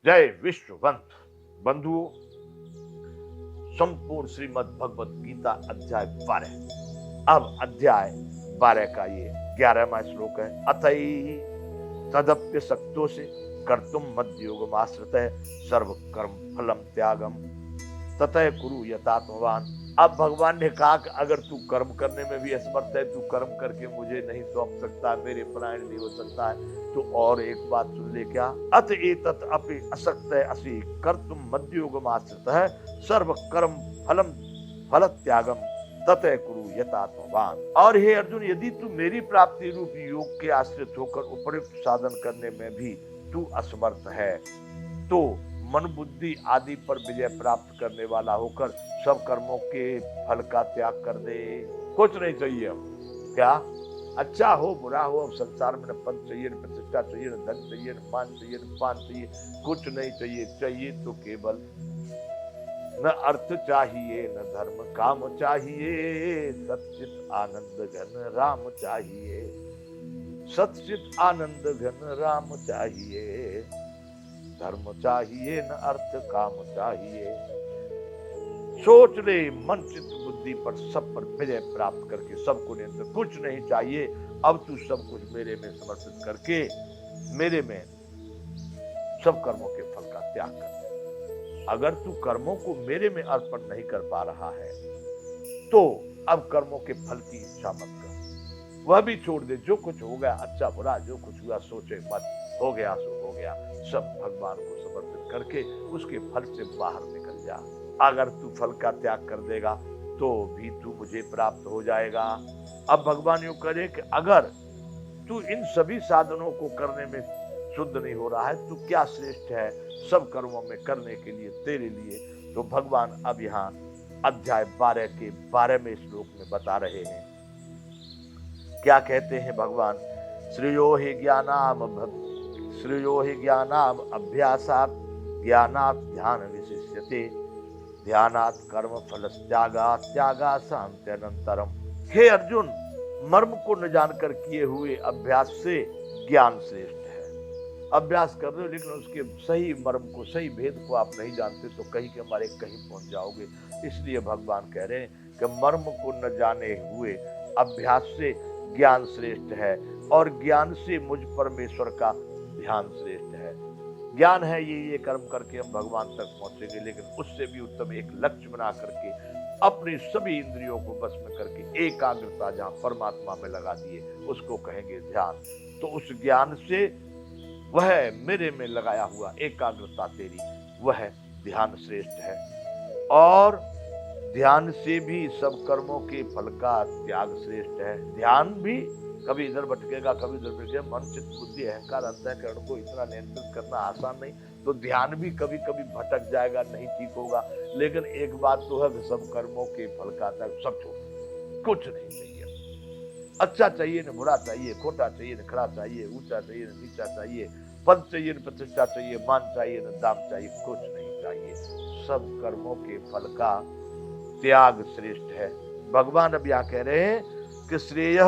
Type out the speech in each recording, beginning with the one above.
जय विश्ववंत बंधुओं, संपूर्ण श्रीमद् भगवत गीता अध्याय 12। अब अध्याय 12 का ये 11वां श्लोक है। अतई तदप्य शक्तो से कर्तुम मद्योगम आश्रित सर्व कर्म फलम त्यागम ततः कुरु यथात्मवान। अब भगवान ने कहा कि अगर तू कर्म करने में भी असमर्थ है, तू कर्म करके मुझे नहीं सौंप सकता, मेरे परायण नहीं हो सकता है, तो और एक बात सुन ले। क्या? अत एतत् अपि असक्त असि कर्तुम मद्योगम आश्रित है सर्व कर्म फलम फल त्यागम ततः कुरु यथात्मवान। और हे अर्जुन, यदि तू मेरी प्राप्ति रूप योग के आश्रित होकर उपयुक्त साधन करने में भी तू असमर्थ है, तो मन बुद्धि आदि पर विजय प्राप्त करने वाला होकर सब कर्मों के फल का त्याग कर दे। कुछ नहीं चाहिए अब। क्या? अच्छा हो बुरा हो, अब संसार में न पद चाहिए, न प्रतिष्ठा चाहिए, न धन चाहिए, न मान चाहिए, न पान चाहिए, कुछ नहीं चाहिए। चाहिए तो केवल न अर्थ चाहिए, न धर्म काम चाहिए, सच्चित आनंद घन राम चाहिए। सच्चित आनंद घन राम चाहिए, धर्म चाहिए न अर्थ काम चाहिए। सोच ले, मन चित्त बुद्धि पर सब पर विजय प्राप्त करके सबको नियंत्रण, कुछ नहीं चाहिए। अब तू सब कुछ मेरे में समर्पित करके मेरे में सब कर्मों के फल का त्याग कर। अगर तू कर्मों को मेरे में अर्पण नहीं कर पा रहा है, तो अब कर्मों के फल की इच्छा मत कर, वह भी छोड़ दे। जो कुछ हो गया, अच्छा बुरा जो कुछ हुआ सोचे मत, हो गया सो हो गया। सब भगवान को समर्पित करके उसके फल से बाहर निकल जा। अगर तू फल का त्याग कर देगा तो भी तू मुझे प्राप्त हो जाएगा। अब भगवान यूं करे कि अगर तू इन सभी साधनों को करने में शुद्ध नहीं हो रहा है, तो क्या श्रेष्ठ है सब कर्मों में करने के लिए तेरे लिए। तो भगवान अब यहाँ अध्याय 12 के 12वें श्लोक में बता रहे हैं। क्या कहते हैं भगवान? श्रेयो हि ज्ञानाम अभ्यासात् ज्ञानात् ध्यान विशिष्यते ध्यानात् कर्म फल त्यागा शांति अनंतरम। हे अर्जुन, मर्म को न जानकर किए हुए अभ्यास से ज्ञान श्रेष्ठ है। अभ्यास कर रहे हो लेकिन उसके सही मर्म को, सही भेद को आप नहीं जानते, तो कहीं के मारे कहीं पहुंच जाओगे। इसलिए भगवान कह रहे हैं कि मर्म को न जाने हुए अभ्यास से ज्ञान श्रेष्ठ है, और ज्ञान से मुझ परमेश्वर का ध्यान श्रेष्ठ है। ज्ञान है ये कर्म करके हम भगवान तक पहुंचेंगे, लेकिन उससे भी उत्तम एक लक्ष्य बना करके अपनी सभी इंद्रियों को बस में करके एकाग्रता जहां परमात्मा में लगा दिए, उसको कहेंगे ध्यान। तो उस ज्ञान से वह मेरे में लगाया हुआ एकाग्रता तेरी, वह ध्यान श्रेष्ठ है। और ध्यान से भी सब कर्मों के फल का त्याग श्रेष्ठ है। ध्यान भी कभी इधर भटकेगा, कभी उधर भटकेगा। मन चित्त बुद्धि अहंकार अंतःकरण को इतना नियंत्रित करना आसान नहीं, तो ध्यान भी कभी कभी भटक जाएगा, नहीं ठीक होगा। लेकिन एक बात तो है, सब कर्मों के फल का त्याग सब छोड़, कुछ नहीं चाहिए। अच्छा चाहिए न बुरा चाहिए, खोटा चाहिए न खरा चाहिए, ऊंचा चाहिए न नीचा चाहिए, पद चाहिए न प्रतिष्ठा चाहिए, मान चाहिए न दाम चाहिए, कुछ नहीं चाहिए। सब कर्मों के फल का त्याग श्रेष्ठ है। भगवान अब यहाँ कह रहे हैं कि श्रेय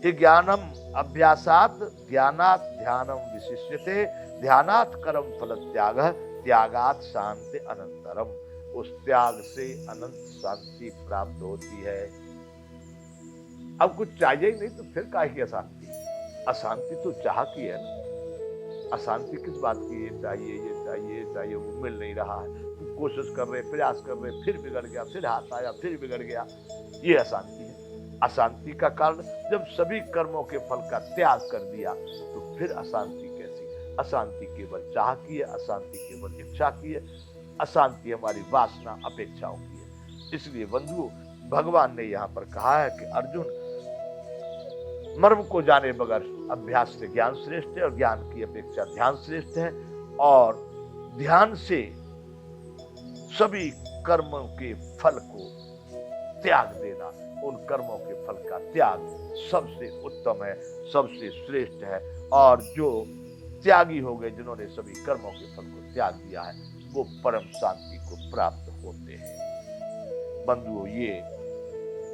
ज्ञानम अभ्यासात ज्ञानात ध्यानम विशिष्यते ध्यानात कर्म फल त्याग त्यागात शांति अनंतरम। उस त्याग से अनंत शांति प्राप्त होती है। अब कुछ चाहिए ही नहीं तो फिर काहे की अशांति? अशांति तो चाह की है ना। अशांति किस बात की? ये चाहिए ये चाहिए ये चाहिए, वो मिल नहीं रहा है, कोशिश कर रहे, प्रयास कर रहे, फिर बिगड़ गया, फिर हाथ आया, फिर बिगड़ गया, ये अशांति है। अशांति का कारण जब सभी कर्मों के फल का त्याग कर दिया, तो फिर अशांति कैसी? अशांति केवल चाह की है, अशांति केवल इच्छा की है, अशांति हमारी वासना अपेक्षाओं की है। इसलिए बंधुओं, भगवान ने यहाँ पर कहा है कि अर्जुन, मर्म को जाने बगैर अभ्यास से ज्ञान श्रेष्ठ है, और ज्ञान की अपेक्षा ध्यान श्रेष्ठ है। और ध्यान से सभी कर्मों के फल को त्याग देना, उन कर्मों के फल का त्याग सबसे उत्तम है, सबसे श्रेष्ठ है। और जो त्यागी हो गए, जिन्होंने सभी कर्मों के फल को त्याग दिया है, वो परम शांति को प्राप्त होते हैं। बंधुओं, ये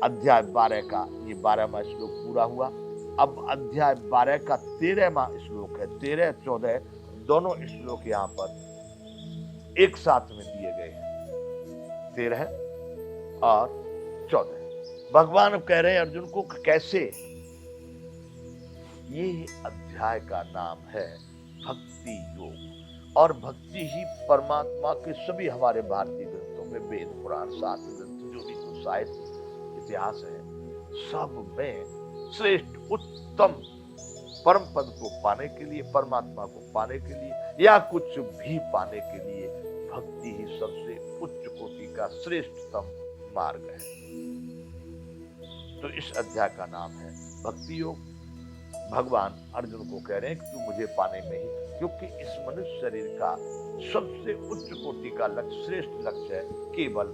अध्याय 12 का ये 12वां श्लोक पूरा हुआ। अब अध्याय 12 का 13वां श्लोक है। 13, 14, दोनों श्लोक यहाँ पर एक साथ में दिए गए हैं, 13 और 14। भगवान कह रहे हैं अर्जुन को कैसे। ये अध्याय का नाम है भक्ति योग, और भक्ति ही परमात्मा के सभी हमारे भारतीय ग्रंथों में, वेद पुराण शास्त्र ग्रंथ जो भी कुछ साहित्य इतिहास है, सब में श्रेष्ठ उत्तम परम पद को पाने के लिए, परमात्मा को पाने के लिए या कुछ भी पाने के लिए भक्ति ही सबसे उच्च कोटि का श्रेष्ठतम मार्ग है। तो इस अध्याय का नाम है भक्ति योग। भगवान अर्जुन को कह रहे हैं कि तू मुझे पाने में ही, क्योंकि इस मनुष्य शरीर का सबसे उच्च कोटि का लक्ष्य, श्रेष्ठ लक्ष्य है केवल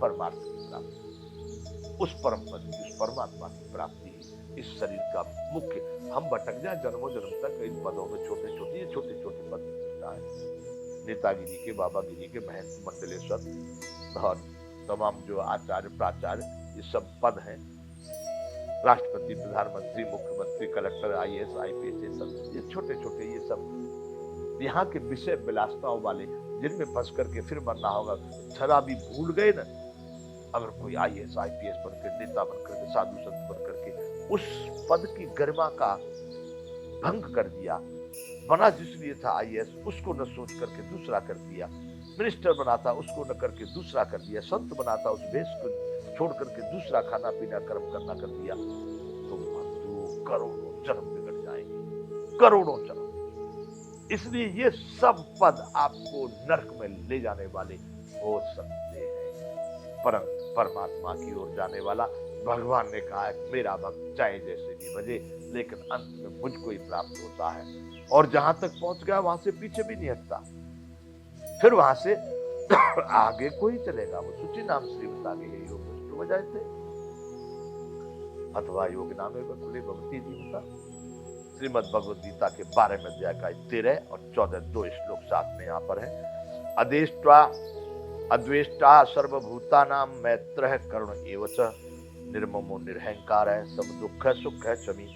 परमार्थ की प्राप्ति, उस परम पद की, उस परमात्मा की प्राप्ति इस शरीर का मुख्य। हम भटक जाए जन्मों जन्म तक इन पदों में, छोटे छोटे पद है। नेतागिरी के, बाबागिरी के, महंत, मंडलेश्वर और तमाम जो आचार्य प्राचार्य, ये सब पद हैं। राष्ट्रपति, प्रधानमंत्री, मुख्यमंत्री, कलेक्टर, IAS, IPS, ये सब ये छोटे छोटे, ये सब यहाँ के विषय विलासताओं वाले, जिनमें फंस करके फिर मरना होगा। शराबी भूल गए ना, अगर कोई IAS, IPS बनकर, नेता बनकर के, साधु संत बनकर के उस पद की गरिमा का भंग कर दिया। बना जिसलिए था IAS, उसको न सोच करके दूसरा कर दिया। मिनिस्टर बना था, उसको न करके दूसरा कर दिया। संत बना था, उस भेष को छोड़ करके दूसरा खाना पीना कर्म करना कर दिया। तो करोड़ों जन्म बिगड़ जाएंगे, करोड़ों जन्म। इसलिए ये सब पद आपको नरक में ले जाने वाले हो सकते हैं, परंतु परमात्मा की ओर जाने वाला, भगवान ने कहा है मेरा भक्त चाहे जैसे भी बजे, लेकिन अंत में मुझको ही प्राप्त होता है। और जहां तक पहुंच गया वहां से पीछे भी नहीं हटता, फिर वहां से आगे कोई चलेगा। वो सूची नाम श्रीमत आगे है योग बजाए थे अथवा योग नाम कुले भगवती जीवता। श्रीमद भगवद गीता के 12वें अध्याय का 13 और 14 दो श्लोक साथ में यहाँ पर है। अदेष्ट्वा अद्वेष्टा सर्वभूतानां मैत्रः करुण एव च निर्ममो निर्हंकारः समदुःख सुखः शमी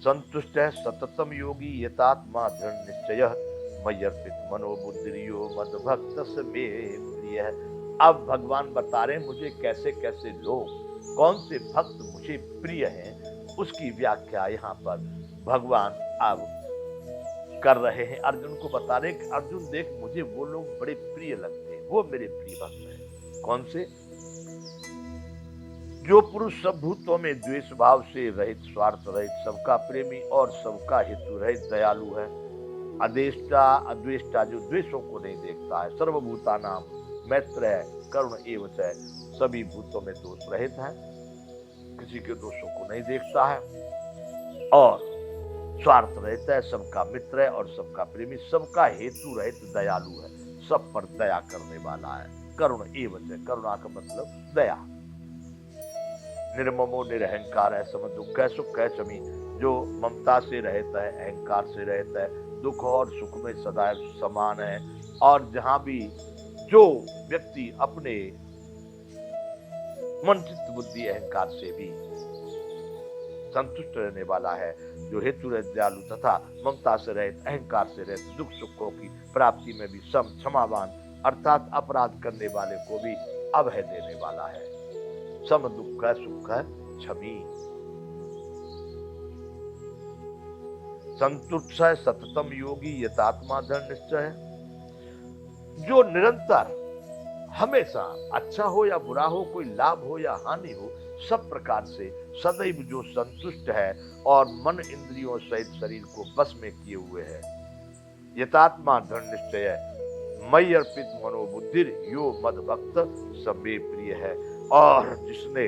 संतुष्टः सततम योगी यतात्मा दृढ़ निश्चयः मय्यर्पित मनोबुद्धिर्यो मद्भक्तस्य मे प्रियः। अब भगवान बता रहे हैं मुझे कैसे कैसे लोग, कौन से भक्त मुझे प्रिय हैं, उसकी व्याख्या यहाँ पर भगवान अब कर रहे हैं। अर्जुन को बता रहे हैं कि अर्जुन देख, मुझे वो लोग बड़े प्रिय लगते हैं, वो मेरे प्रिय भक्त हैं। कौन से? जो पुरुष सब भूतों में द्वेष भाव से रहित, स्वार्थ रहित, सबका प्रेमी और सबका हेतु रहित, दयालु है। अदेष्टा अद्वेष्टा, जो द्वेषों को नहीं देखता है। सर्वभूतानां मैत्र है, करुण एव च, सभी भूतों में दोष रहित है, किसी के दोषों को नहीं देखता है। और स्वार्थ रहित है, सबका मित्र है और सबका प्रेमी, सबका हेतु रहित, दयालु है, सब पर दया करने वाला है। करुण एव च, करुणा का मतलब दया। निर्ममो निरहंकार है, सम दुःख है सुख है शमी, जो ममता से रहता है, अहंकार से रहता है, दुख और सुख में सदैव समान है। और जहां भी जो व्यक्ति अपने मन चित्त बुद्धि अहंकार से भी संतुष्ट रहने वाला है, जो हेतु रहित, दयालु तथा ममता से रहित, अहंकार से रहित, दुख सुखों की प्राप्ति में भी सम, क्षमावान अर्थात अपराध करने वाले को भी अभय देने वाला है। सम दुःख सुख क्षमी संतुष्ट है, सततम योगी यतात्मा दृढ़ निश्चय, जो निरंतर हमेशा अच्छा हो या बुरा हो, कोई लाभ हो या हानि हो, सब प्रकार से सदैव जो संतुष्ट है और मन इंद्रियों सहित शरीर को बस में किए हुए है। यतात्मा दृढ़ निश्चय, मयि अर्पित मनोबुद्धिर यो मद भक्त सबे प्रिय है। और जिसने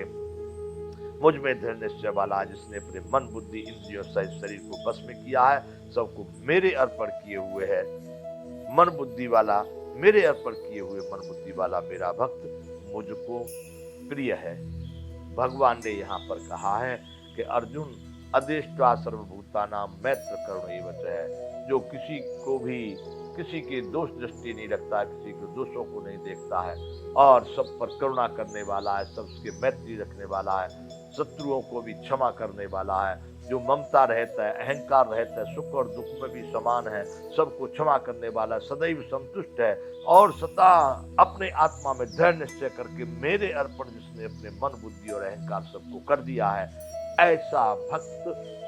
मुझ में दृढ़ निश्चय वाला, जिसने अपने मन बुद्धि इंद्रियों सहित शरीर को बस में किया है, सबको मेरे अर्पण किए हुए है। मन बुद्धि वाला, मेरे अर्पण किए हुए मन बुद्धि वाला मेरा भक्त मुझको प्रिय है। भगवान ने यहाँ पर कहा है कि अर्जुन अदेष्ट्वा सर्वभूतानां मैत्र करुण एव च है, जो किसी को भी किसी के दोष दृष्टि नहीं रखता, किसी के दोषों को नहीं देखता है और सब पर करुणा करने वाला है, सबके मैत्री रखने वाला है, शत्रुओं को भी क्षमा करने वाला है, जो ममता रहता है, अहंकार रहता है, सुख और दुख में भी समान है, सबको क्षमा करने वाला, सदैव संतुष्ट है और सदा अपने आत्मा में दृढ़ निश्चय करके मेरे अर्पण जिसने अपने मन, बुद्धि और अहंकार सबको कर दिया है, ऐसा भक्त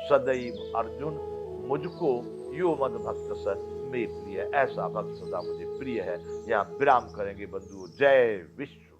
सदैव अर्जुन मुझको यो मद भक्त स मे प्रिय, ऐसा भक्त सदा मुझे प्रिय है। यहाँ विराम करेंगे बंधुओं। जय विश्व